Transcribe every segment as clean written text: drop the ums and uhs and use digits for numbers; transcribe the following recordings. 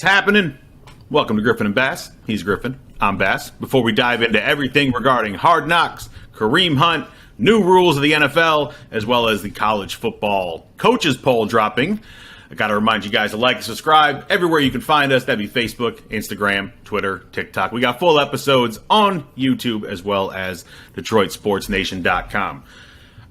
happening? Welcome to Griffin and Bass. He's Griffin. I'm Bass. Before we dive into everything regarding Hard Knocks, Kareem Hunt, new rules of the NFL, as well as the college football coaches poll dropping, I got to remind you guys to like and subscribe everywhere you can find us. That'd be Facebook, Instagram, Twitter, TikTok. We got full episodes on YouTube as well as DetroitSportsNation.com.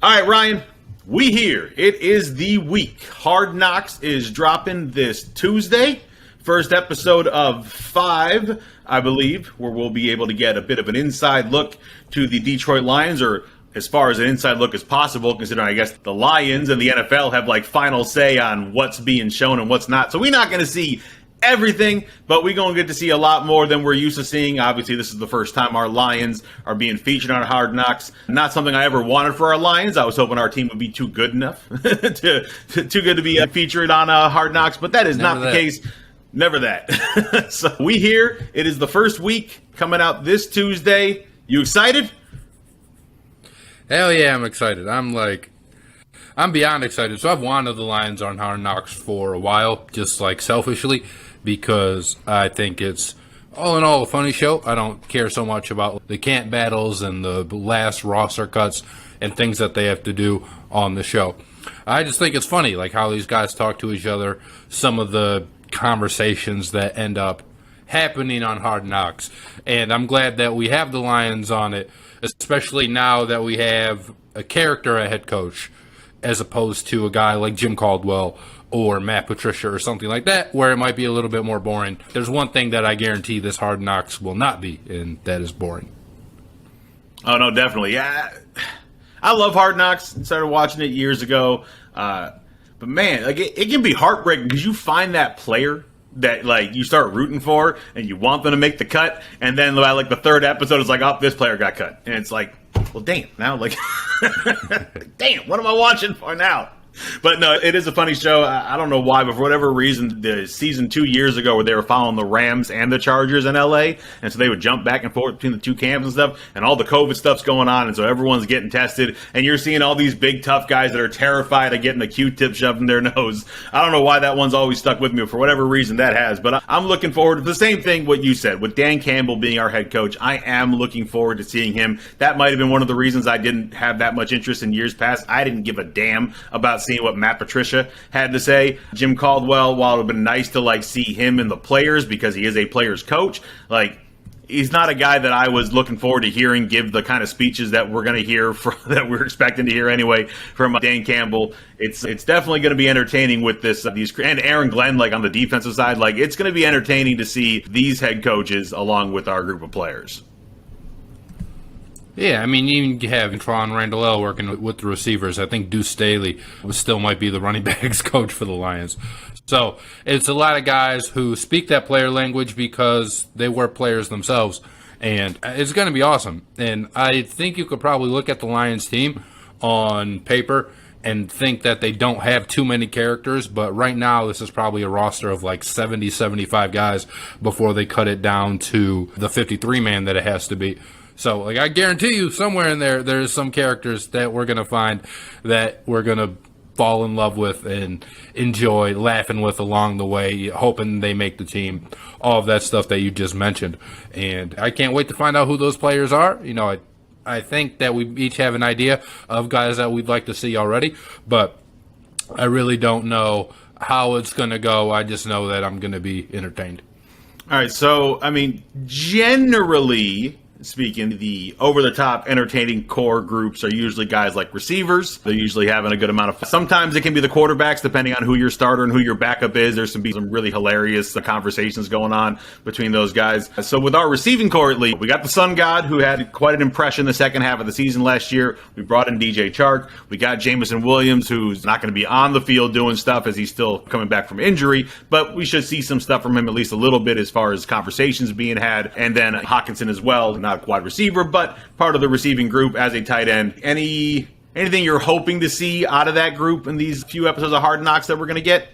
All right, Ryan, we here. It is the week. Hard Knocks is dropping this Tuesday. First episode of 5, I believe, where we'll be able to get a bit of an inside look to the Detroit Lions, or as far as an inside look as possible, considering, I guess, the Lions and the NFL have, final say on what's being shown and what's not. So we're not going to see everything, but we're going to get to see a lot more than we're used to seeing. Obviously, this is the first time our Lions are being featured on Hard Knocks. Not something I ever wanted for our Lions. I was hoping our team would be too good enough, too good to be featured on Hard Knocks, but that is not the case. Never that. So we here. It is the first week coming out this Tuesday. You excited? Hell yeah, I'm excited. I'm beyond excited. So I've wanted the Lions on Hard Knocks for a while, just selfishly, because I think it's all in all a funny show. I don't care so much about the camp battles and the last roster cuts and things that they have to do on the show. I just think it's funny, how these guys talk to each other, some of the conversations that end up happening on Hard Knocks. And I'm glad that we have the Lions on it, especially now that we have a character at head coach as opposed to a guy like Jim Caldwell or Matt Patricia or something like that, where it might be a little bit more boring. There's one thing that I guarantee this Hard Knocks will not be, and that is boring. Oh, no, definitely. Yeah, I love Hard Knocks. I started watching it years ago. But man, it can be heartbreaking because you find that player that you start rooting for and you want them to make the cut, and then by the third episode it's oh, this player got cut, and it's well, damn, now damn, what am I watching for now? But no, it is a funny show. I don't know why, but for whatever reason, the season 2 years ago where they were following the Rams and the Chargers in LA, and so they would jump back and forth between the two camps and stuff, and all the COVID stuff's going on, and so everyone's getting tested, and you're seeing all these big tough guys that are terrified of getting a Q-tip shoved in their nose. I don't know why that one's always stuck with me, but for whatever reason that has. But I'm looking forward to the same thing what you said with Dan Campbell being our head coach. I am looking forward to seeing him. That might have been one of the reasons I didn't have that much interest in years past. I didn't give a damn about seeing what Matt Patricia had to say. Jim Caldwell, while it would have been nice to see him and the players because he is a player's coach, he's not a guy that I was looking forward to hearing give the kind of speeches that we're going to hear that we're expecting to hear anyway from Dan Campbell. It's definitely going to be entertaining with these and Aaron Glenn on the defensive side. It's going to be entertaining to see these head coaches along with our group of players. Yeah, you even have Tron Randall working with the receivers. I think Deuce Staley still might be the running backs coach for the Lions. So it's a lot of guys who speak that player language because they were players themselves, and it's going to be awesome. And I think you could probably look at the Lions team on paper and think that they don't have too many characters, but right now this is probably a roster of 70, 75 guys before they cut it down to the 53-man that it has to be. So, I guarantee you, somewhere in there's some characters that we're going to find that we're going to fall in love with and enjoy laughing with along the way, hoping they make the team, all of that stuff that you just mentioned. And I can't wait to find out who those players are. I think that we each have an idea of guys that we'd like to see already, but I really don't know how it's going to go. I just know that I'm going to be entertained. All right, so, generally speaking, the over-the-top entertaining core groups are usually guys like receivers. They're usually having a good amount of fun. Sometimes it can be the quarterbacks, depending on who your starter and who your backup is. There's some really hilarious conversations going on between those guys. So with our receiving core, at least, we got the Sun God, who had quite an impression the second half of the season last year. We brought in DJ Chark. We got Jameson Williams, who's not going to be on the field doing stuff as he's still coming back from injury, but we should see some stuff from him at least a little bit as far as conversations being had. And then Hockenson as well, not a wide receiver, but part of the receiving group as a tight end. Anything you're hoping to see out of that group in these few episodes of Hard Knocks that we're going to get?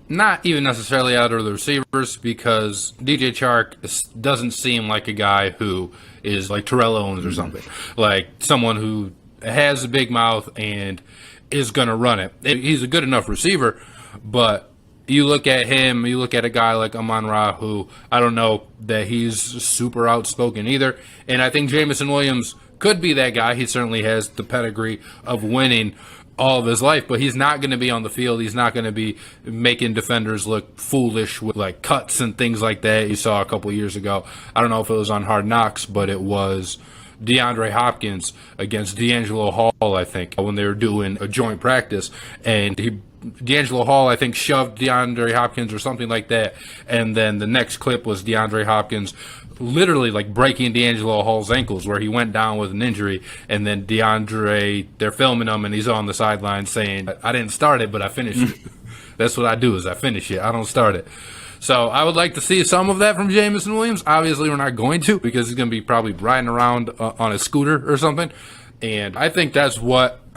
Not even necessarily out of the receivers, because DJ Chark doesn't seem like a guy who is like Terrell Owens or something. Like someone who has a big mouth and is going to run it. He's a good enough receiver, but you look at him, you look at a guy like Amon-Ra, who I don't know that he's super outspoken either. And I think Jameson Williams could be that guy. He certainly has the pedigree of winning all of his life, but he's not going to be on the field. He's not going to be making defenders look foolish with like cuts and things like that you saw a couple years ago. I don't know if it was on Hard Knocks, but it was DeAndre Hopkins against D'Angelo Hall, I think, when they were doing a joint practice, and D'Angelo Hall, I think, shoved DeAndre Hopkins or something like that. And then the next clip was DeAndre Hopkins literally like breaking D'Angelo Hall's ankles, where he went down with an injury. And then they're filming him, and he's on the sideline saying, I didn't start it, but I finished it. That's what I do, is I finish it. I don't start it. So I would like to see some of that from Jameson Williams. Obviously, we're not going to, because he's going to be probably riding around on a scooter or something. And I think that's I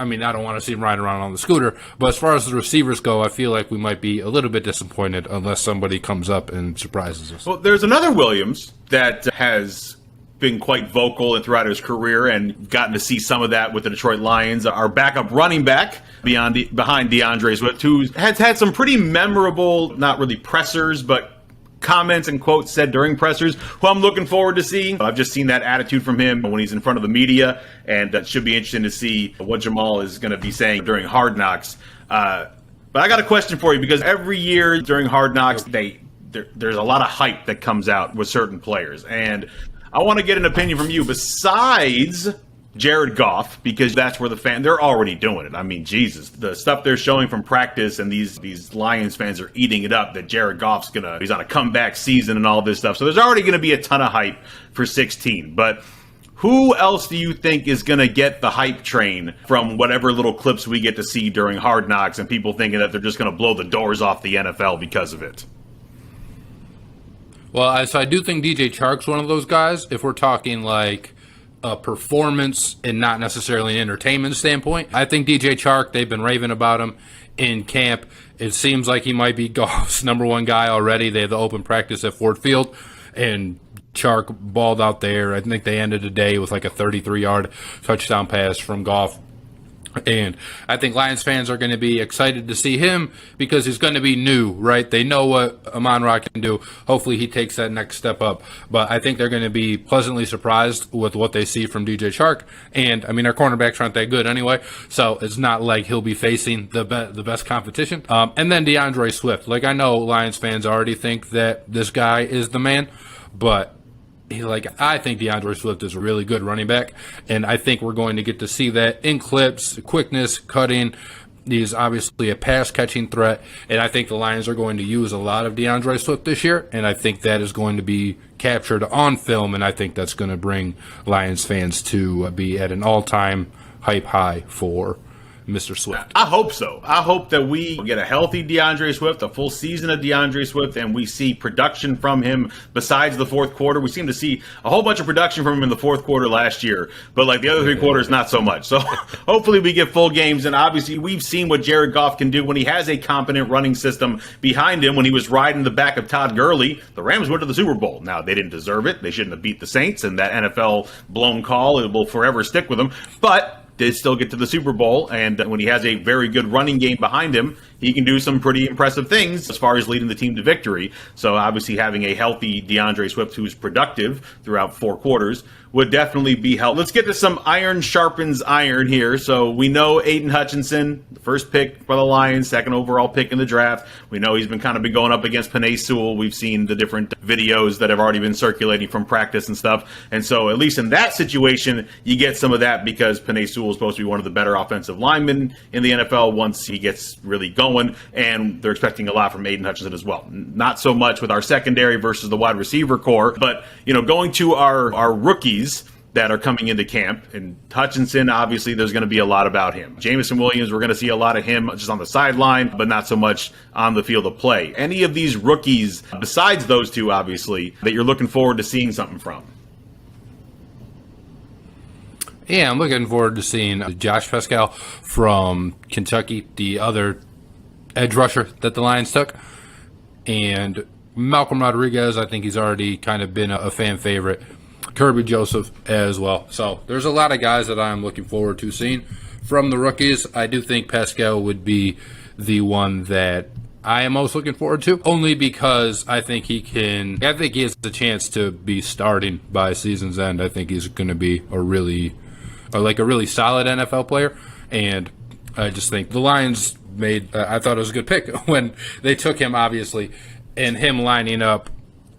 don't want to see him riding around on the scooter. But as far as the receivers go, I feel like we might be a little bit disappointed unless somebody comes up and surprises us. Well, there's another Williams that has been quite vocal and throughout his career, and gotten to see some of that with the Detroit Lions. Our backup running back behind DeAndre Swift, who has had some pretty memorable, not really pressers, but comments and quotes said during pressers, who I'm looking forward to seeing. I've just seen that attitude from him when he's in front of the media, and that should be interesting to see what Jamal is going to be saying during Hard Knocks. But I got a question for you, because every year during Hard Knocks, there's a lot of hype that comes out with certain players, and I want to get an opinion from you besides Jared Goff, because that's where they're already doing it. I mean, Jesus, the stuff they're showing from practice, and these Lions fans are eating it up, that Jared Goff's he's on a comeback season and all this stuff. So there's already going to be a ton of hype for 16. But who else do you think is going to get the hype train from whatever little clips we get to see during Hard Knocks, and people thinking that they're just going to blow the doors off the NFL because of it? Well, so I do think DJ Chark's one of those guys, if we're talking like a performance and not necessarily an entertainment standpoint. I think DJ Chark, they've been raving about him in camp. It seems like he might be Goff's number one guy already. They have the open practice at Ford Field, and Chark balled out there. I think they ended the day with like a 33-yard touchdown pass from Goff. And I think Lions fans are going to be excited to see him, because he's going to be new, right? They know what Amon-Ra can do. Hopefully he takes that next step up. But I think they're going to be pleasantly surprised with what they see from DJ Chark. And, I mean, our cornerbacks aren't that good anyway, so it's not like he'll be facing the best competition. And then DeAndre Swift. Like, I know Lions fans already think that this guy is the man, but I think DeAndre Swift is a really good running back, and I think we're going to get to see that in clips, quickness, cutting. He's obviously a pass-catching threat, and I think the Lions are going to use a lot of DeAndre Swift this year, and I think that is going to be captured on film, and I think that's going to bring Lions fans to be at an all-time hype high for Mr. Swift. I hope so. I hope that we get a healthy DeAndre Swift, a full season of DeAndre Swift, and we see production from him besides the fourth quarter. We seem to see a whole bunch of production from him in the fourth quarter last year, but like the other three quarters, not so much. So hopefully we get full games, and obviously we've seen what Jared Goff can do when he has a competent running system behind him. When he was riding the back of Todd Gurley, the Rams went to the Super Bowl. Now, they didn't deserve it. They shouldn't have beat the Saints, and that NFL blown call, it will forever stick with them. But did still get to the Super Bowl, and when he has a very good running game behind him, he can do some pretty impressive things as far as leading the team to victory. So obviously having a healthy DeAndre Swift who's productive throughout four quarters would definitely be helpful. Let's get to some iron sharpens iron here. So we know Aiden Hutchinson, the first pick for the Lions, second overall pick in the draft. We know he's been going up against Penei Sewell. We've seen the different videos that have already been circulating from practice and stuff. And so at least in that situation, you get some of that, because Penei Sewell is supposed to be one of the better offensive linemen in the NFL once he gets really going. And they're expecting a lot from Aiden Hutchinson as well. Not so much with our secondary versus the wide receiver core, but going to our rookies that are coming into camp. And Hutchinson, obviously, there's going to be a lot about him. Jameson Williams, we're going to see a lot of him just on the sideline, but not so much on the field of play. Any of these rookies, besides those two, obviously, that you're looking forward to seeing something from? Yeah, I'm looking forward to seeing Josh Pascal from Kentucky, the other edge rusher that the Lions took. And Malcolm Rodriguez, I think he's already kind of been a fan favorite. Kirby Joseph as well. So there's a lot of guys that I'm looking forward to seeing from the rookies. I do think Pascal would be the one that I am most looking forward to, only because I think he has the chance to be starting by season's end. I think he's going to be a really solid NFL player, and I just think the Lions I thought it was a good pick when they took him, obviously, and him lining up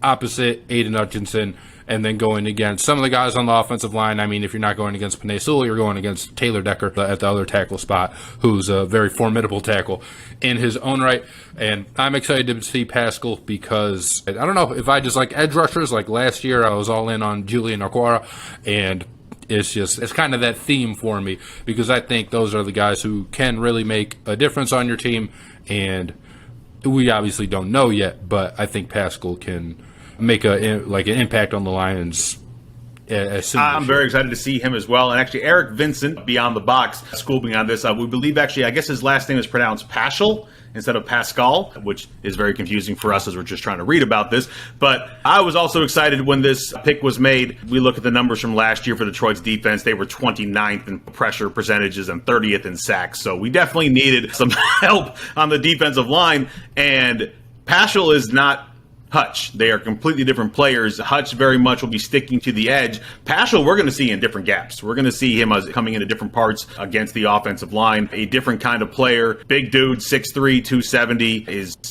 opposite Aiden Hutchinson and then going against some of the guys on the offensive line. I mean, if you're not going against Penei Sewell, you're going against Taylor Decker at the other tackle spot, who's a very formidable tackle in his own right. And I'm excited to see Pascal because I don't know if I just like edge rushers. Like last year, I was all in on Julian Okwara, and it's kind of that theme for me because I think those are the guys who can really make a difference on your team. And we obviously don't know yet, but I think Pascal can make an impact on the Lions. I'm very excited to see him as well. And actually, Eric Vincent, Beyond the Box, schooled me on this. We believe, actually, I guess his last name is pronounced Paschal instead of Pascal, which is very confusing for us as we're just trying to read about this. But I was also excited when this pick was made. We look at the numbers from last year for Detroit's defense. They were 29th in pressure percentages and 30th in sacks. So we definitely needed some help on the defensive line. And Paschal is not Hutch. They are completely different players. Hutch very much will be sticking to the edge. Paschal, we're going to see in different gaps. We're going to see him as coming into different parts against the offensive line. A different kind of player. Big dude, 6'3", 270,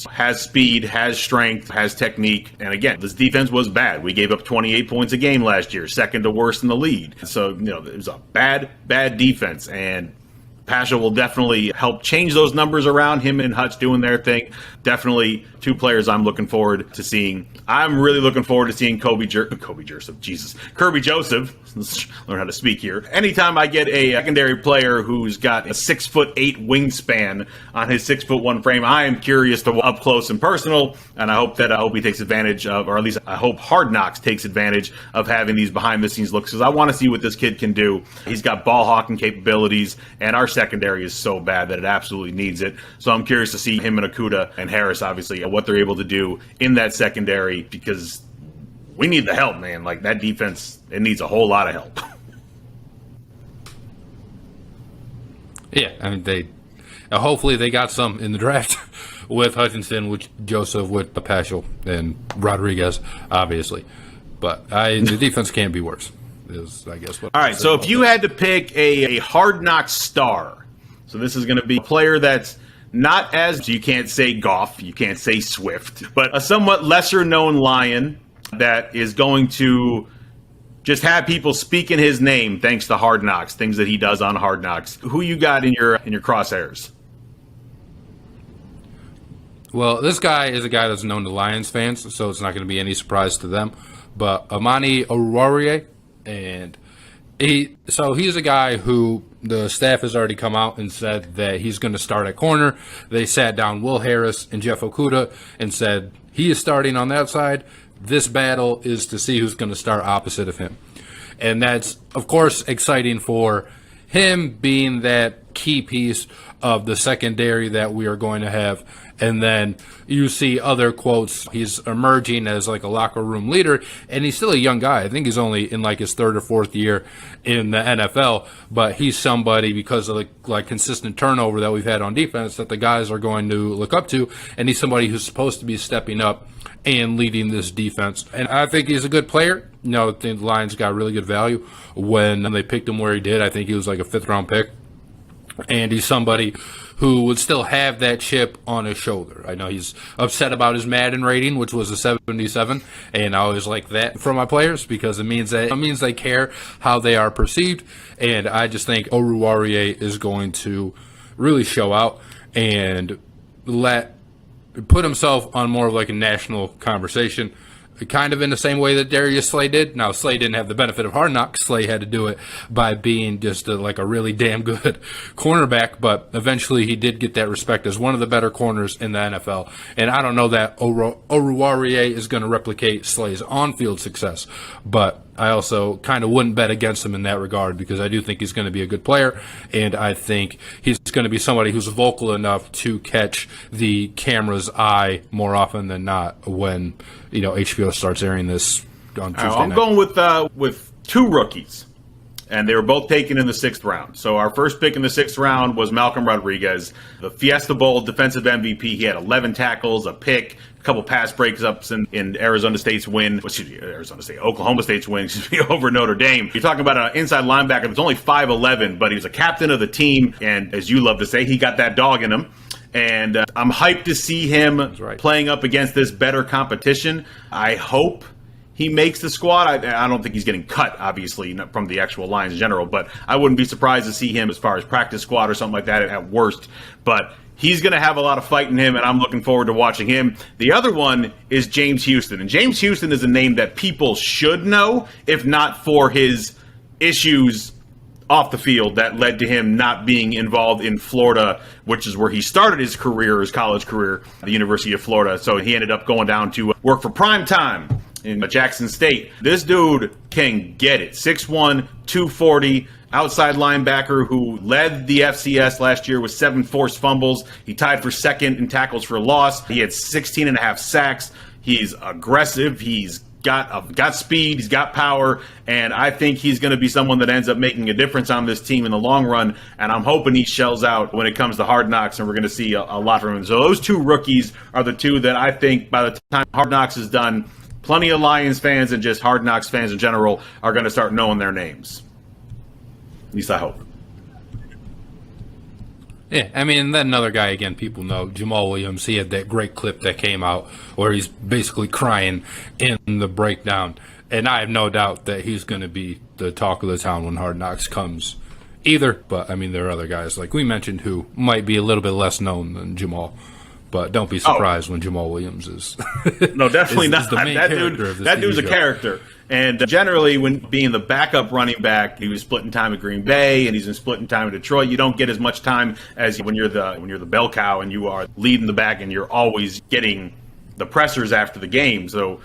has speed, has strength, has technique. And again, this defense was bad. We gave up 28 points a game last year, second to worst in the league. So, it was a bad defense. And Paschal will definitely help change those numbers around. Him and Hutch doing their thing. Definitely two players I'm looking forward to seeing. I'm really looking forward to seeing Kirby Joseph. Let's learn how to speak here. Anytime I get a secondary player who's got a 6'8" wingspan on his 6'1" frame, I am curious to up close and personal, and I hope he takes advantage of, or at least I hope Hard Knocks takes advantage of having these behind the scenes looks, because I want to see what this kid can do. He's got ball hawking capabilities, and our secondary is so bad that it absolutely needs it. So I'm curious to see him and Okudah and Harris, obviously, what they're able to do in that secondary, because we need the help, man. Like, that defense, it needs a whole lot of help. Yeah, I mean, hopefully they got some in the draft with Hutchinson, with Joseph, with Paschal, and Rodriguez, obviously. But the defense can't be worse, is, I guess, what. All right, so if you had to pick a Hard Knock star, so this is going to be a player that's not as, you can't say Goff, you can't say Swift, but a somewhat lesser-known Lion that is going to just have people speaking his name thanks to Hard Knocks, things that he does on Hard Knocks. Who you got in your crosshairs? Well, this guy is a guy that's known to Lions fans, so it's not going to be any surprise to them. But Amani Oruwariye, and he's a guy who the staff has already come out and said that he's going to start at corner. They sat down Will Harris and Jeff Okudah and said he is starting on that side. This battle is to see who's going to start opposite of him. And that's, of course, exciting for him being that key piece of the secondary that we are going to have. And then you see other quotes. He's emerging as like a locker room leader, and he's still a young guy. I think he's only in like his third or fourth year in the NFL, but he's somebody, because of the like consistent turnover that we've had on defense, that the guys are going to look up to, and he's somebody who's supposed to be stepping up and leading this defense. And I think he's a good player. I think the Lions got really good value when they picked him where he did. I think he was like a fifth-round pick. And he's somebody who would still have that chip on his shoulder. I know he's upset about his Madden rating, which was a 77, and I always like that from my players because it means they care how they are perceived. And I just think Oruwariye is going to really show out and put himself on more of like a national conversation, kind of in the same way that Darius Slay did. Now, Slay didn't have the benefit of Hard Knocks. Slay had to do it by being just a really damn good cornerback, but eventually he did get that respect as one of the better corners in the NFL. And I don't know that Oruwariye is going to replicate Slay's on-field success, but I also kind of wouldn't bet against him in that regard because I do think he's going to be a good player, and I think he's going to be somebody who's vocal enough to catch the camera's eye more often than not when HBO starts airing this on Tuesday night. I'm going with two rookies, and they were both taken in the 6th round. So our first pick in the 6th round was Malcolm Rodriguez, the Fiesta Bowl defensive MVP. He had 11 tackles, a pick, a couple pass breakups in Oklahoma State's win, over Notre Dame. You're talking about an inside linebacker that's only 5'11", but he was a captain of the team, and as you love to say, he got that dog in him. And I'm hyped to see him playing up against this better competition. I hope he makes the squad. I don't think he's getting cut, obviously, not from the actual Lions in general, but I wouldn't be surprised to see him as far as practice squad or something like that at worst. But he's going to have a lot of fight in him, and I'm looking forward to watching him. The other one is James Houston. And James Houston is a name that people should know, if not for his issues off the field that led to him not being involved in Florida, which is where he started his career, his college career, at the University of Florida. So he ended up going down to work for Prime Time in Jackson State. This dude can get it. 6'1", 240, outside linebacker who led the FCS last year with 7 forced fumbles. He tied for second in tackles for loss. He had 16 and a half sacks. He's aggressive. He's got speed, he's got power, and I think he's going to be someone that ends up making a difference on this team in the long run, and I'm hoping he shells out when it comes to Hard Knocks, and we're going to see a lot from him. So those two rookies are the two that I think by the time Hard Knocks is done, plenty of Lions fans and just Hard Knocks fans in general are going to start knowing their names. At least I hope. Yeah, I mean, and then another guy, again, people know, Jamal Williams. He had that great clip that came out where he's basically crying in the breakdown. And I have no doubt that he's going to be the talk of the town when Hard Knocks comes either. But, I mean, there are other guys, like we mentioned, who might be a little bit less known than Jamal. But don't be surprised when Jamal Williams is. No, definitely is, not. Is the main that dude's a character. And generally, when being the backup running back, he was splitting time at Green Bay, and he's been splitting time at Detroit. You don't get as much time as when you're the bell cow and you are leading the back, and you're always getting the pressers after the game. So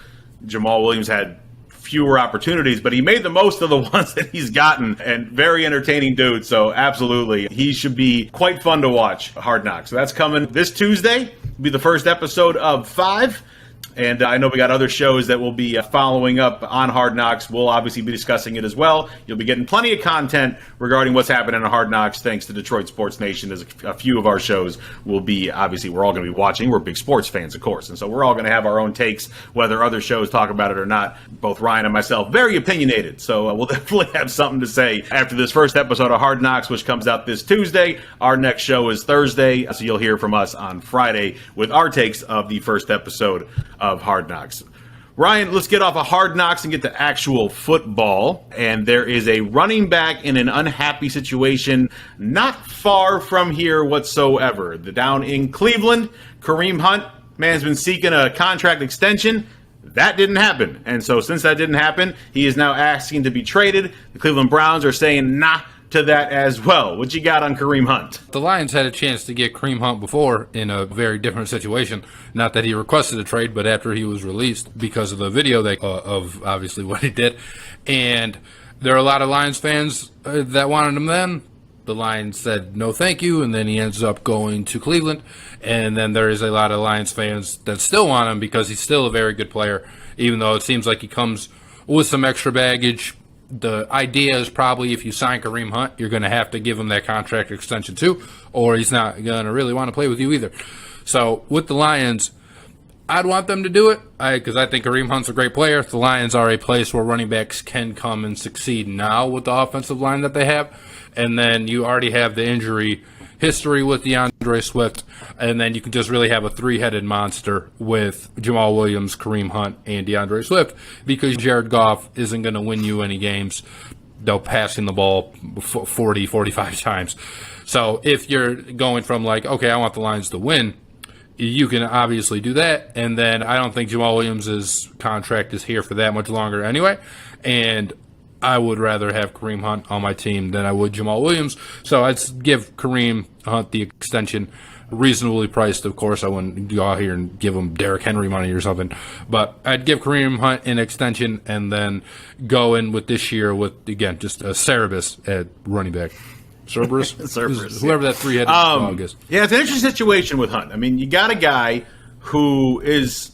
Jamal Williams had fewer opportunities, but he made the most of the ones that he's gotten, and very entertaining dude. So absolutely, he should be quite fun to watch. Hard Knocks. So that's coming this Tuesday. It'll be the first episode of 5. And I know we got other shows that will be following up on Hard Knocks. We'll obviously be discussing it as well. You'll be getting plenty of content regarding what's happening in Hard Knocks thanks to Detroit Sports Nation. There's a few of our shows will be, obviously, we're all going to be watching. We're big sports fans, of course. And so we're all going to have our own takes, whether other shows talk about it or not. Both Ryan and myself, very opinionated. So we'll definitely have something to say after this first episode of Hard Knocks, which comes out this Tuesday. Our next show is Thursday, so you'll hear from us on Friday with our takes of the first episode of Hard Knocks. Ryan, let's get off of Hard Knocks and get to actual football. And there is a running back in an unhappy situation not far from here whatsoever. Down in Cleveland, Kareem Hunt, man's been seeking a contract extension. That didn't happen. And so since that didn't happen, he is now asking to be traded. The Cleveland Browns are saying nah to that as well. What you got on Kareem Hunt? The Lions had a chance to get Kareem Hunt before in a very different situation. Not that he requested a trade, but after he was released because of the video of obviously what he did. And there are a lot of Lions fans that wanted him then. The Lions said no thank you, and then he ends up going to Cleveland. And then there is a lot of Lions fans that still want him because he's still a very good player, even though it seems like he comes with some extra baggage. The idea is probably if you sign Kareem Hunt, you're going to have to give him that contract extension too, or he's not going to really want to play with you either. So with the Lions, I'd want them to do it because I think Kareem Hunt's a great player. The Lions are a place where running backs can come and succeed now with the offensive line that they have. And then you already have the injury history with DeAndre Swift, and then you can just really have a three-headed monster with Jamal Williams, Kareem Hunt, and DeAndre Swift because Jared Goff isn't going to win you any games, though passing the ball 40, 45 times. So if you're going from like, okay, I want the Lions to win, you can obviously do that, and then I don't think Jamal Williams' contract is here for that much longer anyway, and I would rather have Kareem Hunt on my team than I would Jamal Williams. So I'd give Kareem Hunt the extension, reasonably priced, of course. I wouldn't go out here and give him Derrick Henry money or something. But I'd give Kareem Hunt an extension and then go in with this year with, again, just a Cerebus at running back. Cerberus? Cerberus. Whoever that three-headed dog is. Yeah, it's an interesting situation with Hunt. I mean, you got a guy who is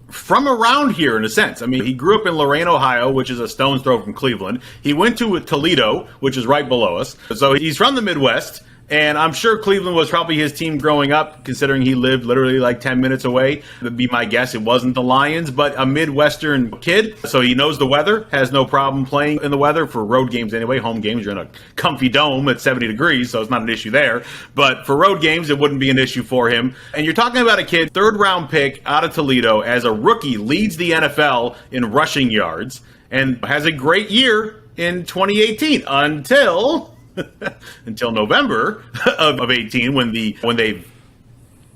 from around here in a sense. I mean, he grew up in Lorain, Ohio, which is a stone's throw from Cleveland. He went to Toledo, which is right below us. So he's from the Midwest. And I'm sure Cleveland was probably his team growing up, considering he lived literally like 10 minutes away. That'd be my guess. It wasn't the Lions, but a Midwestern kid. So he knows the weather, has no problem playing in the weather for road games anyway. Home games, you're in a comfy dome at 70 degrees, so it's not an issue there. But for road games, it wouldn't be an issue for him. And you're talking about a kid, third-round pick out of Toledo, as a rookie, leads the NFL in rushing yards, and has a great year in 2018 until November of 18 when they've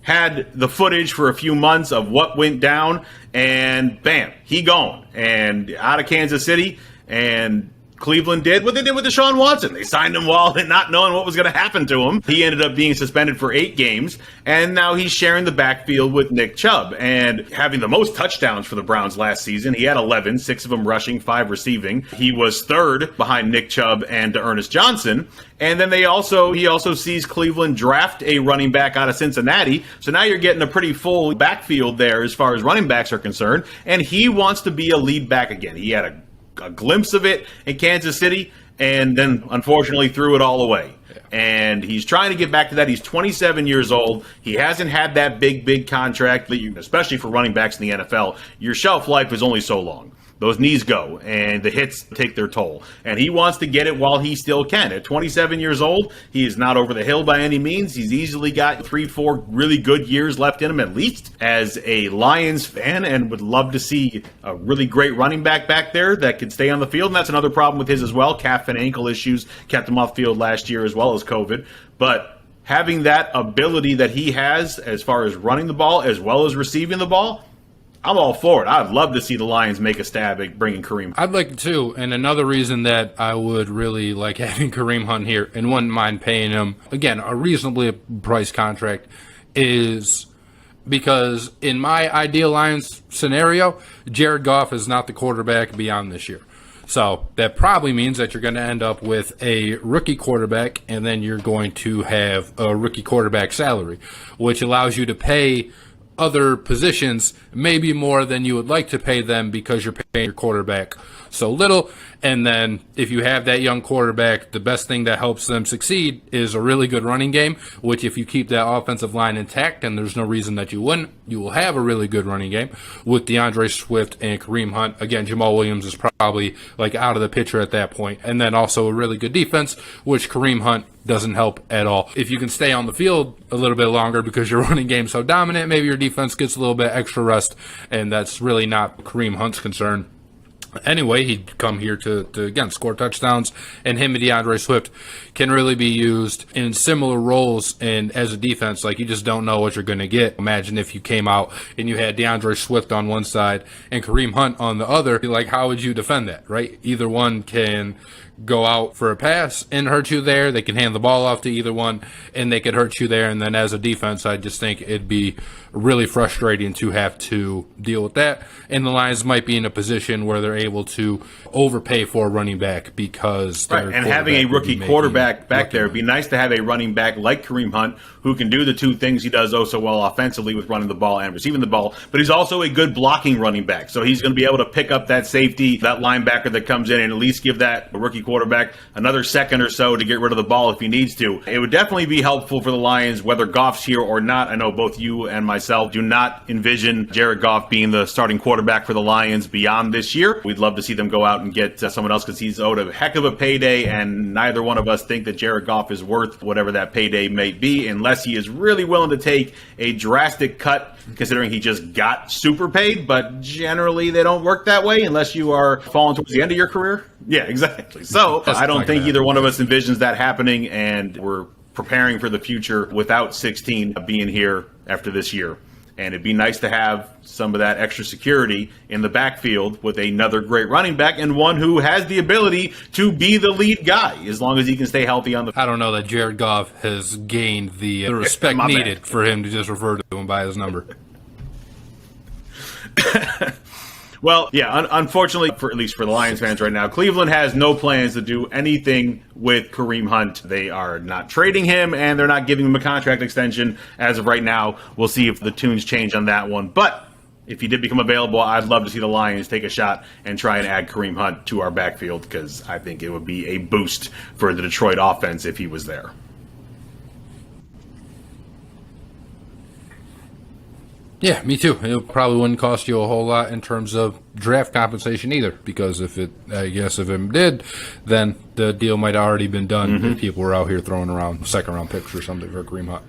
had the footage for a few months of what went down, and bam, he gone and out of Kansas City. And Cleveland did what they did with Deshaun Watson. They signed him while not knowing what was going to happen to him. He ended up being suspended for 8 games, and now he's sharing the backfield with Nick Chubb and having the most touchdowns for the Browns last season. He had 11, 6 of them rushing, 5 receiving. He was third behind Nick Chubb and Ernest Johnson. And then he also sees Cleveland draft a running back out of Cincinnati. So now you're getting a pretty full backfield there as far as running backs are concerned. And he wants to be a lead back again. He had a glimpse of it in Kansas City, and then unfortunately threw it all away. Yeah. And he's trying to get back to that. He's 27 years old. He hasn't had that big contract, especially for running backs in the NFL. Your shelf life is only so long. Those knees go, and the hits take their toll. And he wants to get it while he still can. At 27 years old, he is not over the hill by any means. He's easily got 3-4 really good years left in him, at least, as a Lions fan, and would love to see a really great running back there that could stay on the field. And that's another problem with his as well. Calf and ankle issues kept him off the field last year, as well as COVID. But having that ability that he has as far as running the ball as well as receiving the ball, I'm all for it. I'd love to see the Lions make a stab at bringing Kareem. I'd like to, and another reason that I would really like having Kareem Hunt here and wouldn't mind paying him, again, a reasonably priced contract, is because in my ideal Lions scenario, Jared Goff is not the quarterback beyond this year. So that probably means that you're going to end up with a rookie quarterback, and then you're going to have a rookie quarterback salary, which allows you to pay other positions maybe more than you would like to pay them because you're paying your quarterback so little. And then if you have that young quarterback, the best thing that helps them succeed is a really good running game, which if you keep that offensive line intact, and there's no reason that you wouldn't, you will have a really good running game with DeAndre Swift and Kareem Hunt. Again, Jamal Williams is probably like out of the picture at that point. And then also a really good defense, which Kareem Hunt doesn't help at all. If you can stay on the field a little bit longer because your running game's so dominant, maybe your defense gets a little bit extra rest, and that's really not Kareem Hunt's concern. Anyway, he'd come here to again, score touchdowns, and him and DeAndre Swift can really be used in similar roles and as a defense. Like, you just don't know what you're going to get. Imagine if you came out and you had DeAndre Swift on one side and Kareem Hunt on the other. Like, how would you defend that, right? Either one can go out for a pass and hurt you there. They can hand the ball off to either one, and they could hurt you there. And then as a defense, I just think it'd be really frustrating to have to deal with that. And the Lions might be in a position where they're able to overpay for a running back because right. And having a rookie quarterback back there, it'd be nice to have a running back like Kareem Hunt who can do the two things he does oh so well offensively with running the ball and receiving the ball, but he's also a good blocking running back. So he's going to be able to pick up that safety, that linebacker that comes in, and at least give that rookie quarterback another second or so to get rid of the ball if he needs to. It would definitely be helpful for the Lions, whether Goff's here or not. I know both you and myself do not envision Jared Goff being the starting quarterback for the Lions beyond this year. We'd love to see them go out and get someone else because he's owed a heck of a payday, and neither one of us think that Jared Goff is worth whatever that payday may be unless he is really willing to take a drastic cut, considering he just got super paid. But generally they don't work that way unless you are falling towards the end of your career. Yeah, exactly. So I don't think either one of us envisions that happening, and we're preparing for the future without 16 being here after this year. And it'd be nice to have some of that extra security in the backfield with another great running back, and one who has the ability to be the lead guy as long as he can stay healthy on the field. I don't know that Jared Goff has gained the respect needed for him to just refer to him by his number. Well, yeah, unfortunately, at least for the Lions fans right now, Cleveland has no plans to do anything with Kareem Hunt. They are not trading him, and they're not giving him a contract extension as of right now. We'll see if the tunes change on that one. But if he did become available, I'd love to see the Lions take a shot and try and add Kareem Hunt to our backfield, because I think it would be a boost for the Detroit offense if he was there. Yeah, me too. It probably wouldn't cost you a whole lot in terms of draft compensation either, because if it did, then the deal might have already been done if people were out here throwing around second-round picks or something for Kareem Hunt.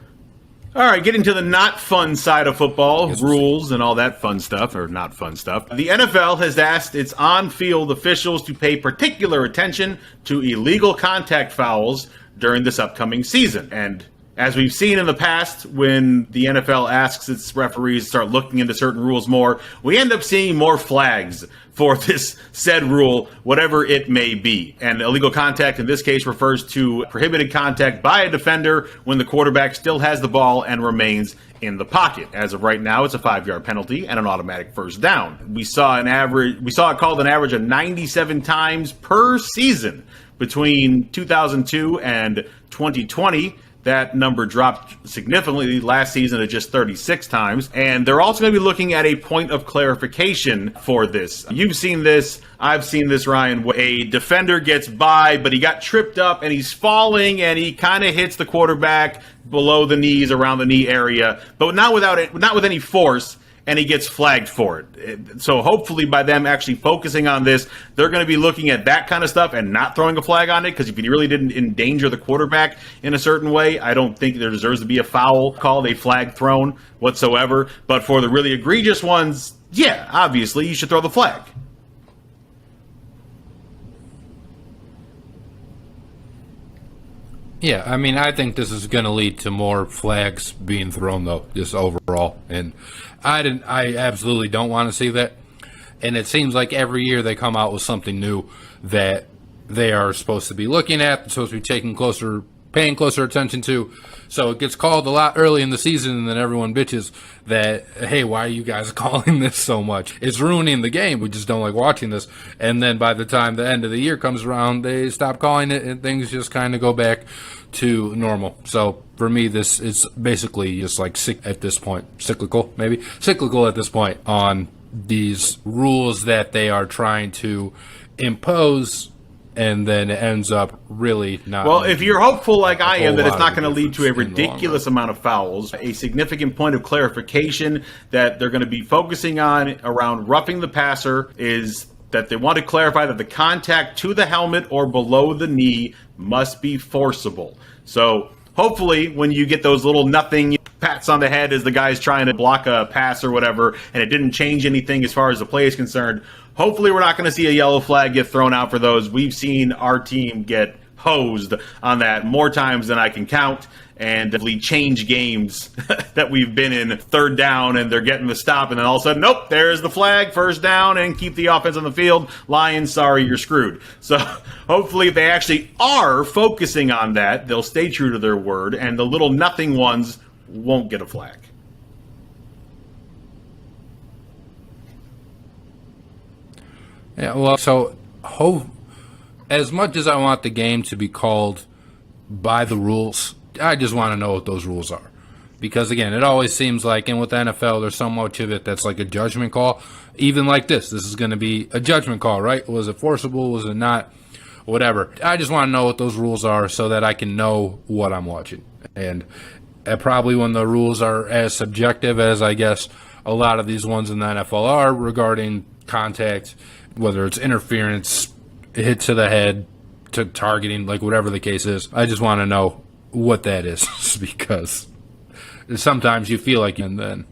All right, getting to the not fun side of football, rules and all that fun stuff, or not fun stuff. The NFL has asked its on-field officials to pay particular attention to illegal contact fouls during this upcoming season. And as we've seen in the past, when the NFL asks its referees to start looking into certain rules more, we end up seeing more flags for this said rule, whatever it may be. And illegal contact in this case refers to prohibited contact by a defender when the quarterback still has the ball and remains in the pocket. As of right now, it's a 5-yard penalty and an automatic first down. We saw it called an average of 97 times per season between 2002 and 2020. That number dropped significantly last season to just 36 times. And they're also going to be looking at a point of clarification for this. You've seen this. I've seen this, Ryan. A defender gets by, but he got tripped up and he's falling and he kind of hits the quarterback below the knees, around the knee area, but not with any force. And he gets flagged for it. So hopefully by them actually focusing on this, they're going to be looking at that kind of stuff and not throwing a flag on it, because if he really didn't endanger the quarterback in a certain way, I don't think there deserves to be a foul called, a flag thrown whatsoever. But for the really egregious ones, yeah, obviously you should throw the flag. Yeah, I mean, I think this is going to lead to more flags being thrown, though, just overall. And I absolutely don't want to see that. And it seems like every year they come out with something new that they are supposed to be looking at, supposed to be paying closer attention to. So it gets called a lot early in the season, and then everyone bitches that, hey, why are you guys calling this so much? It's ruining the game. We just don't like watching this. And then by the time the end of the year comes around, they stop calling it, and things just kind of go back to normal. So for me, this is basically just like at this point, cyclical at this point on these rules that they are trying to impose. And then it ends up really not. Well, if you're hopeful like I am that it's not going to lead to a ridiculous amount of fouls, a significant point of clarification that they're going to be focusing on around roughing the passer is that they want to clarify that the contact to the helmet or below the knee must be forcible. So hopefully when you get those little nothing pats on the head as the guy's trying to block a pass or whatever, and it didn't change anything as far as the play is concerned, hopefully we're not going to see a yellow flag get thrown out for those. We've seen our team get hosed on that more times than I can count, and definitely change games that we've been in, third down, and they're getting the stop, and then all of a sudden, nope, there's the flag, first down, and keep the offense on the field. Lions, sorry, you're screwed. So hopefully if they actually are focusing on that, they'll stay true to their word, and the little nothing ones won't get a flag. Yeah, well, so as much as I want the game to be called by the rules, I just want to know what those rules are. Because, again, it always seems like, and with the NFL, there's so much of it that's like a judgment call. Even like this is going to be a judgment call, right? Was it forcible? Was it not? Whatever. I just want to know what those rules are so that I can know what I'm watching. And probably when the rules are as subjective as, I guess, a lot of these ones in the NFL are regarding contact, whether it's interference, hit to the head, to targeting, like whatever the case is. I just want to know what that is because sometimes you feel like, and then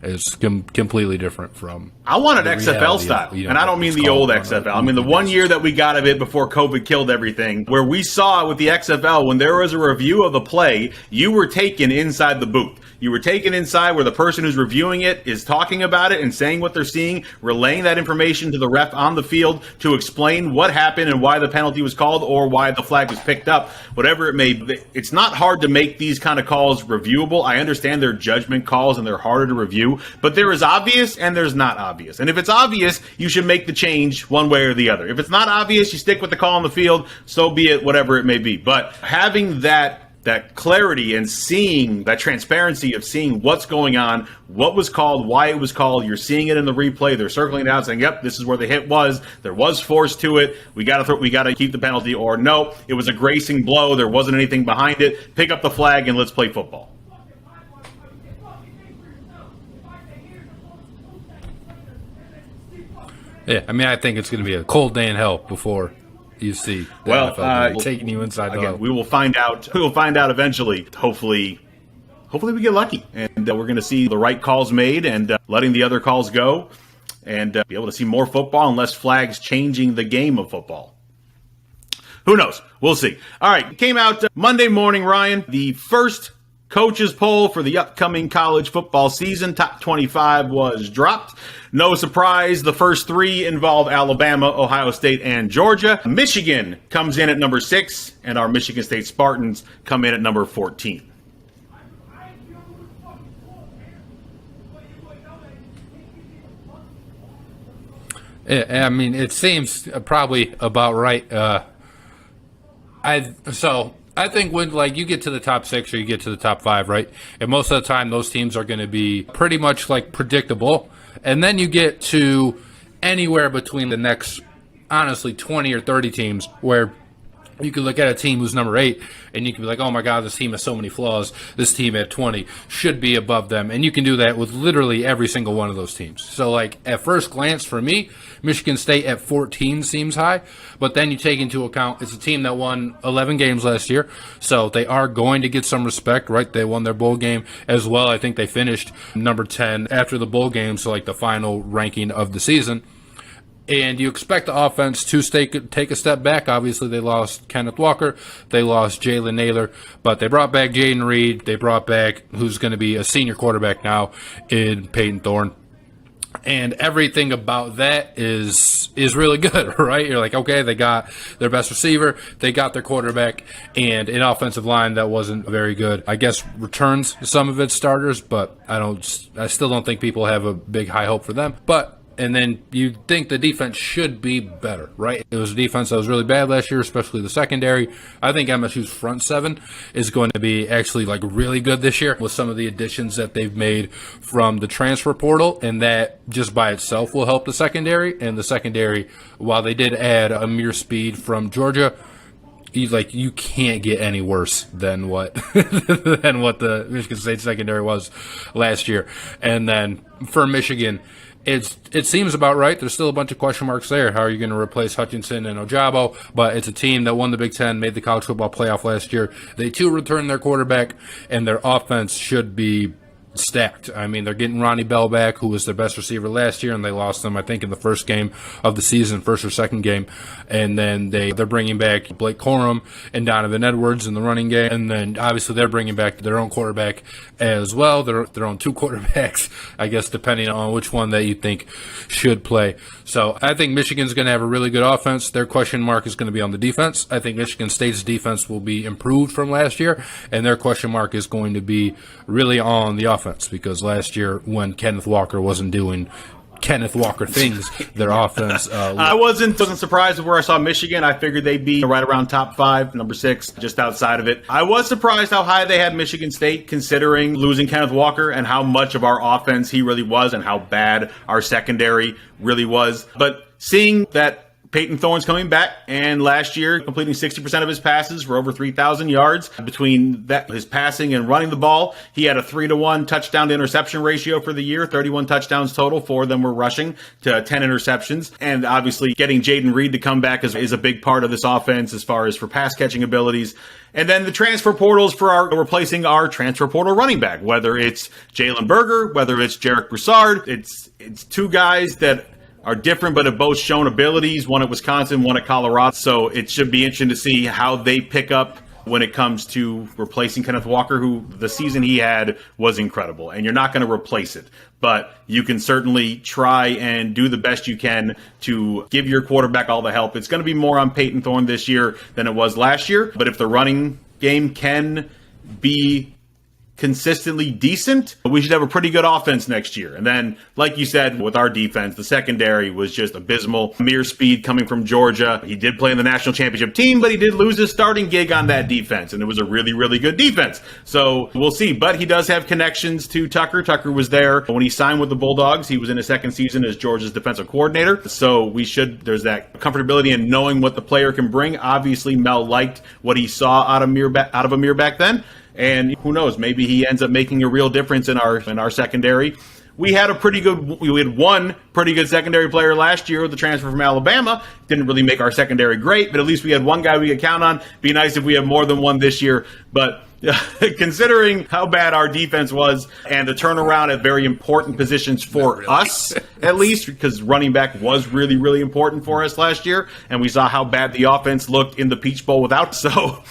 it's completely different from. I wanted XFL style, and I don't mean the old XFL. I mean the 1 year that we got of it before COVID killed everything, where we saw it with the XFL when there was a review of the play, you were taken inside the booth. You were taken inside where the person who's reviewing it is talking about it and saying what they're seeing, relaying that information to the ref on the field to explain what happened and why the penalty was called or why the flag was picked up, whatever it may be. It's not hard to make these kind of calls reviewable. I understand they're judgment calls and they're harder to review, but there is obvious and there's not obvious. And if it's obvious, you should make the change one way or the other. If it's not obvious, you stick with the call on the field, so be it, whatever it may be. But having that that clarity and seeing that transparency of seeing what's going on, what was called, why it was called. You're seeing it in the replay. They're circling it out saying, yep, this is where the hit was. There was force to it. We got to keep the penalty, or no, it was a grazing blow. There wasn't anything behind it. Pick up the flag and let's play football. Yeah, I mean, I think it's going to be a cold day in hell before you see the NFL taking you inside the again, we will find out. We will find out eventually. Hopefully we get lucky, and we're going to see the right calls made and letting the other calls go, and be able to see more football and less flags changing the game of football. Who knows? We'll see. All right, came out Monday morning, Ryan. The first coaches poll for the upcoming college football season, top 25 was dropped. No surprise, the first three involve Alabama, Ohio State, and Georgia. Michigan comes in at number 6, and our Michigan State Spartans come in at number 14. I mean, it seems probably about right. I think when you get to the top 6 or you get to the top 5, right? And most of the time, those teams are going to be pretty much predictable. And then you get to anywhere between the next, honestly, 20 or 30 teams where you could look at a team who's number 8 and you can be like, oh my God, this team has so many flaws. This team at 20 should be above them. And you can do that with literally every single one of those teams. So at first glance for me, Michigan State at 14 seems high, but then you take into account it's a team that won 11 games last year. So they are going to get some respect, right? They won their bowl game as well. I think they finished number 10 after the bowl game. So the final ranking of the season. And you expect the offense to take a step back. Obviously, they lost Kenneth Walker. They lost Jalen Naylor. But they brought back Jaden Reed. They brought back who's going to be a senior quarterback now in Peyton Thorne. And everything about that is really good, right? You're like, okay, they got their best receiver. They got their quarterback. And an offensive line that wasn't very good. I guess returns some of its starters. But I still don't think people have a big high hope for them. And then you think the defense should be better, right? It was a defense that was really bad last year, especially the secondary. I think MSU's front 7 is going to be actually really good this year with some of the additions that they've made from the transfer portal, and that just by itself will help the secondary. And the secondary, while they did add Amir Speed from Georgia, you can't get any worse than what the Michigan State secondary was last year. And then for Michigan, it seems about right. There's still a bunch of question marks there. How are you going to replace Hutchinson and Ojabo? But it's a team that won the Big Ten, made the college football playoff last year. They too returned their quarterback, and their offense should be stacked. I mean, they're getting Ronnie Bell back, who was their best receiver last year, and they lost him, I think, in the first game of the season, first or second game. And then they're bringing back Blake Corum and Donovan Edwards in the running game. And then, obviously, they're bringing back their own quarterback as well. Their own 2 quarterbacks, I guess, depending on which one that you think should play. So I think Michigan's going to have a really good offense. Their question mark is going to be on the defense. I think Michigan State's defense will be improved from last year, and their question mark is going to be really on the offense, because last year when Kenneth Walker wasn't doing Kenneth Walker things, their offense. I wasn't surprised with where I saw Michigan. I figured they'd be right around top 5, number 6, just outside of it. I was surprised how high they had Michigan State, considering losing Kenneth Walker and how much of our offense he really was and how bad our secondary really was. But seeing that Peyton Thorne's coming back, and last year completing 60% of his passes for over 3,000 yards. Between that, his passing and running the ball, he had a 3-to-1 touchdown to interception ratio for the year, 31 touchdowns total, 4 of them were rushing to 10 interceptions. And obviously getting Jaden Reed to come back is a big part of this offense as far as for pass catching abilities. And then the transfer portals for replacing our transfer portal running back, whether it's Jalen Berger, whether it's Jarek Broussard, it's 2 guys that are different, but have both shown abilities, one at Wisconsin, one at Colorado. So it should be interesting to see how they pick up when it comes to replacing Kenneth Walker, who the season he had was incredible. And you're not going to replace it, but you can certainly try and do the best you can to give your quarterback all the help. It's going to be more on Peyton Thorne this year than it was last year. But if the running game can be consistently decent, we should have a pretty good offense next year. And then, like you said, with our defense, the secondary was just abysmal. Amir Speed coming from Georgia. He did play in the national championship team, but he did lose his starting gig on that defense. And it was a really, really good defense. So we'll see. But he does have connections to Tucker. Tucker was there when he signed with the Bulldogs. He was in his second season as Georgia's defensive coordinator. So there's that comfortability in knowing what the player can bring. Obviously, Mel liked what he saw out of Amir back then. And who knows, maybe he ends up making a real difference in our secondary. We had one pretty good secondary player last year with the transfer from Alabama. Didn't really make our secondary great, but at least we had one guy we could count on. Be nice if we have more than one this year. But considering how bad our defense was and the turnaround at very important positions for us, at least, because running back was really, really important for us last year, and we saw how bad the offense looked in the Peach Bowl without. So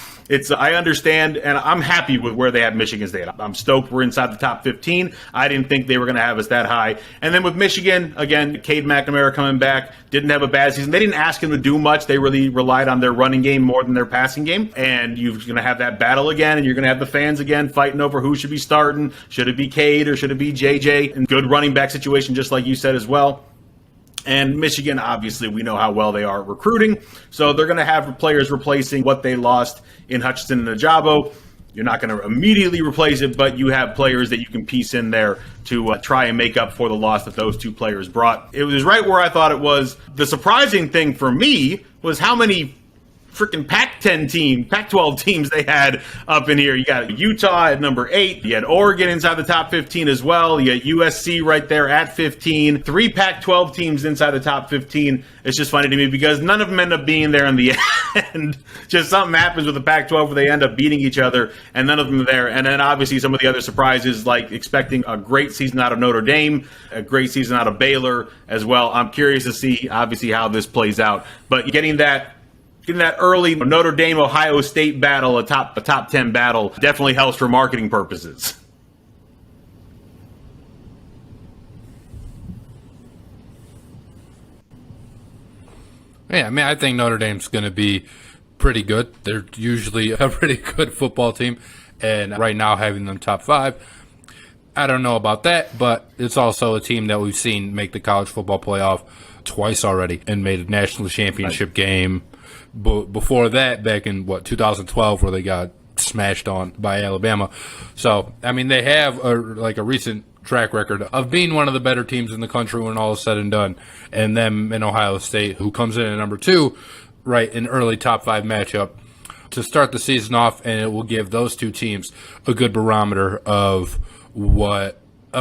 I understand, and I'm happy with where they have Michigan State. I'm stoked we're inside the top 15. I didn't think they were going to have us that high. And then with Michigan, again, Cade McNamara coming back, didn't have a bad season. They didn't ask him to do much. They really relied on their running game more than their passing game. And you're going to have that battle again, and you're going to have the fans again fighting over who should be starting. Should it be Cade or should it be JJ? And good running back situation, just like you said as well. And Michigan, obviously, we know how well they are at recruiting. So they're going to have players replacing what they lost in Hutchinson and Ajabo. You're not going to immediately replace it, but you have players that you can piece in there to try and make up for the loss that those two players brought. It was right where I thought it was. The surprising thing for me was how many freaking Pac-12 teams they had up in here. You got Utah at number 8. You had Oregon inside the top 15 as well. You got USC right there at 15. 3 Pac-12 teams inside the top 15. It's just funny to me because none of them end up being there in the end. Just something happens with the Pac-12 where they end up beating each other, and none of them are there. And then obviously some of the other surprises, like expecting a great season out of Notre Dame, a great season out of Baylor as well. I'm curious to see, obviously, how this plays out. But getting that early Notre Dame Ohio State battle, a top 10 battle, definitely helps for marketing purposes. Yeah, I mean, I think Notre Dame's going to be pretty good. They're usually a pretty good football team, and right now having them top 5, I don't know about that, but it's also a team that we've seen make the college football playoff twice already and made a national championship game. Before that, back in 2012, where they got smashed on by Alabama. So I mean, they have a recent track record of being one of the better teams in the country when all is said and done. And them in Ohio State, who comes in at number 2, right, an early top 5 matchup to start the season off, and it will give those two teams a good barometer of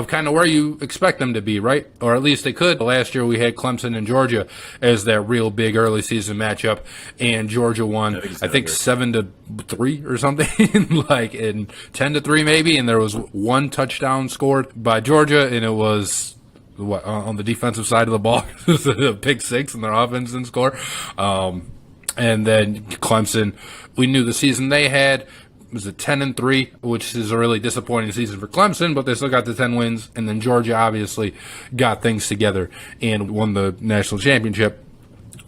kind of where you expect them to be, right? Or at least they could. Last year we had Clemson and Georgia as that real big early season matchup, and Georgia won, I think 7-3 or something, in 10-3 maybe, and there was one touchdown scored by Georgia, and it was on the defensive side of the ball, a pick 6, and their offense didn't score. And then Clemson, we knew the season they had was a 10-3, which is a really disappointing season for Clemson, but they still got the 10 wins. And then Georgia obviously got things together and won the national championship.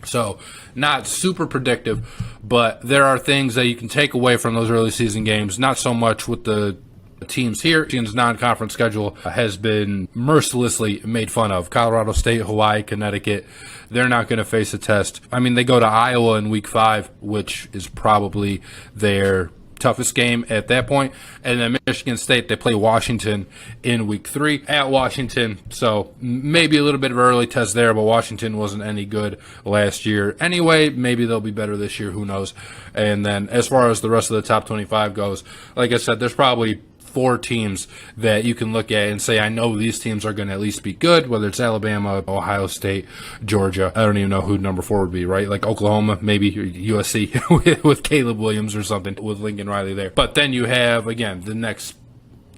So not super predictive, but there are things that you can take away from those early season games. Not so much with the teams here. Michigan's non-conference schedule has been mercilessly made fun of. Colorado State, Hawaii, Connecticut, they're not going to face a test. I mean, they go to Iowa in week 5, which is probably their toughest game at that point. And then Michigan State, they play Washington in week 3 at Washington. So maybe a little bit of early test there, but Washington wasn't any good last year. Anyway, maybe they'll be better this year. Who knows? And then as far as the rest of the top 25 goes, like I said, there's probably 4 teams that you can look at and say, I know these teams are going to at least be good, whether it's Alabama, Ohio State, Georgia. I don't even know who number 4 would be, right? Like Oklahoma, maybe USC with Caleb Williams or something, with Lincoln Riley there. But then you have, again, the next,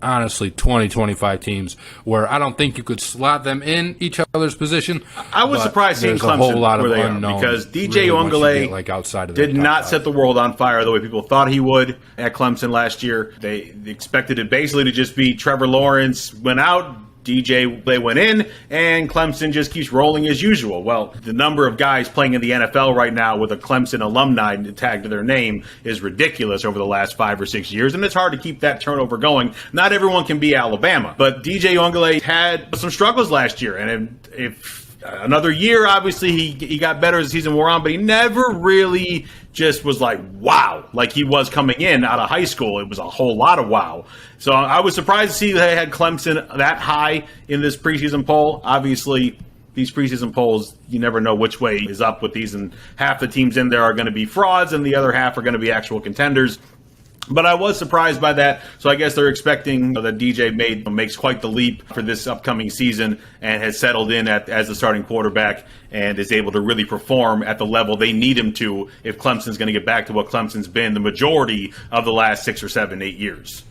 honestly, 25 teams where I don't think you could slot them in each other's position. I was surprised seeing Clemson a whole lot of where they unknown, are, because DJ Uiagalelei did not 5. set the world on fire the way people thought he would at Clemson last year. They expected it basically to just be Trevor Lawrence went out, DJ, they went in, and Clemson just keeps rolling as usual. Well, the number of guys playing in the NFL right now with a Clemson alumni tagged to their name is ridiculous over the last 5 or 6 years, and it's hard to keep that turnover going. Not everyone can be Alabama, but DJ Uiagalelei had some struggles last year, and if another year, obviously, he got better as the season wore on, but he never really just was like, wow, like he was coming in out of high school. It was a whole lot of wow. So I was surprised to see they had Clemson that high in this preseason poll. Obviously, these preseason polls, you never know which way is up with these, and half the teams in there are going to be frauds, and the other half are going to be actual contenders. But I was surprised by that, so I guess they're expecting that DJ makes quite the leap for this upcoming season and has settled in as the starting quarterback and is able to really perform at the level they need him to if Clemson's going to get back to what Clemson's been the majority of the last 6 or 7, 8 years.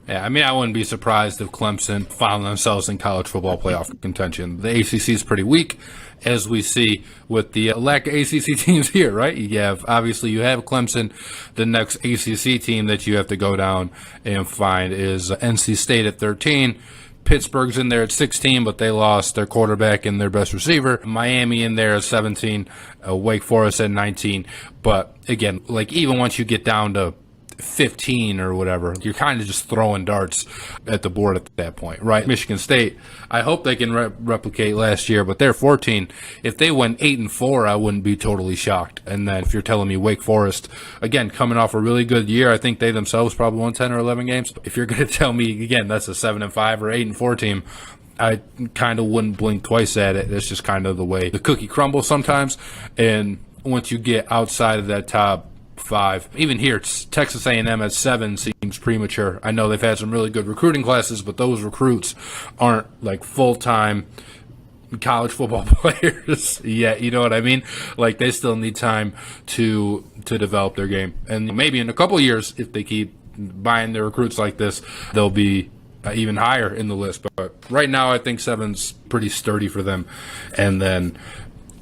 Yeah, I mean, I wouldn't be surprised if Clemson found themselves in college football playoff contention. The ACC is pretty weak, as we see with the lack of ACC teams here, right? You have Clemson. The next ACC team that you have to go down and find is NC State at 13. Pittsburgh's in there at 16, but they lost their quarterback and their best receiver. Miami in there at 17. Wake Forest at 19. But again, like even once you get down to 15 or whatever, you're kind of just throwing darts at the board at that point, right? Michigan State, I hope they can replicate last year, but they're 14. If they went 8-4, I wouldn't be totally shocked. And then if you're telling me Wake Forest, again, coming off a really good year, I think they themselves probably won 10 or 11 games. If you're going to tell me, again, that's a 7-5 or 8-4 team, I kind of wouldn't blink twice at it. It's just kind of the way the cookie crumbles sometimes. And once you get outside of that top 5. Even here, Texas A&M at 7 seems premature. I know they've had some really good recruiting classes, but those recruits aren't like full-time college football players yet. You know what I mean? Like they still need time to develop their game. And maybe in a couple years, if they keep buying their recruits like this, they'll be even higher in the list. But right now, I think 7's pretty sturdy for them. And then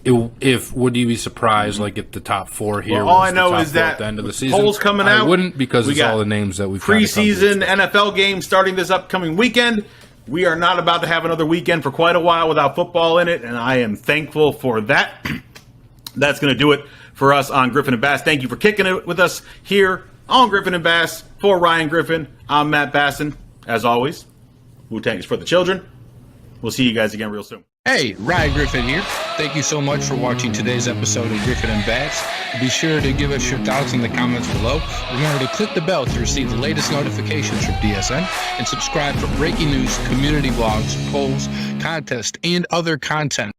would you be surprised, like if the top 4 here? Well, all I know is that at the end of the season, polls coming out. I wouldn't, because it's all the names that we've preseason NFL games starting this upcoming weekend. We are not about to have another weekend for quite a while without football in it, and I am thankful for that. That's going to do it for us on Griffin and Bass. Thank you for kicking it with us here on Griffin and Bass. For Ryan Griffin, I'm Matt Bassin. As always, Wu-Tang is for the children. We'll see you guys again real soon. Hey, Ryan Griffin here. Thank you so much for watching today's episode of Griffin and Bass. Be sure to give us your thoughts in the comments below. Remember to click the bell to receive the latest notifications from DSN and subscribe for breaking news, community blogs, polls, contests, and other content.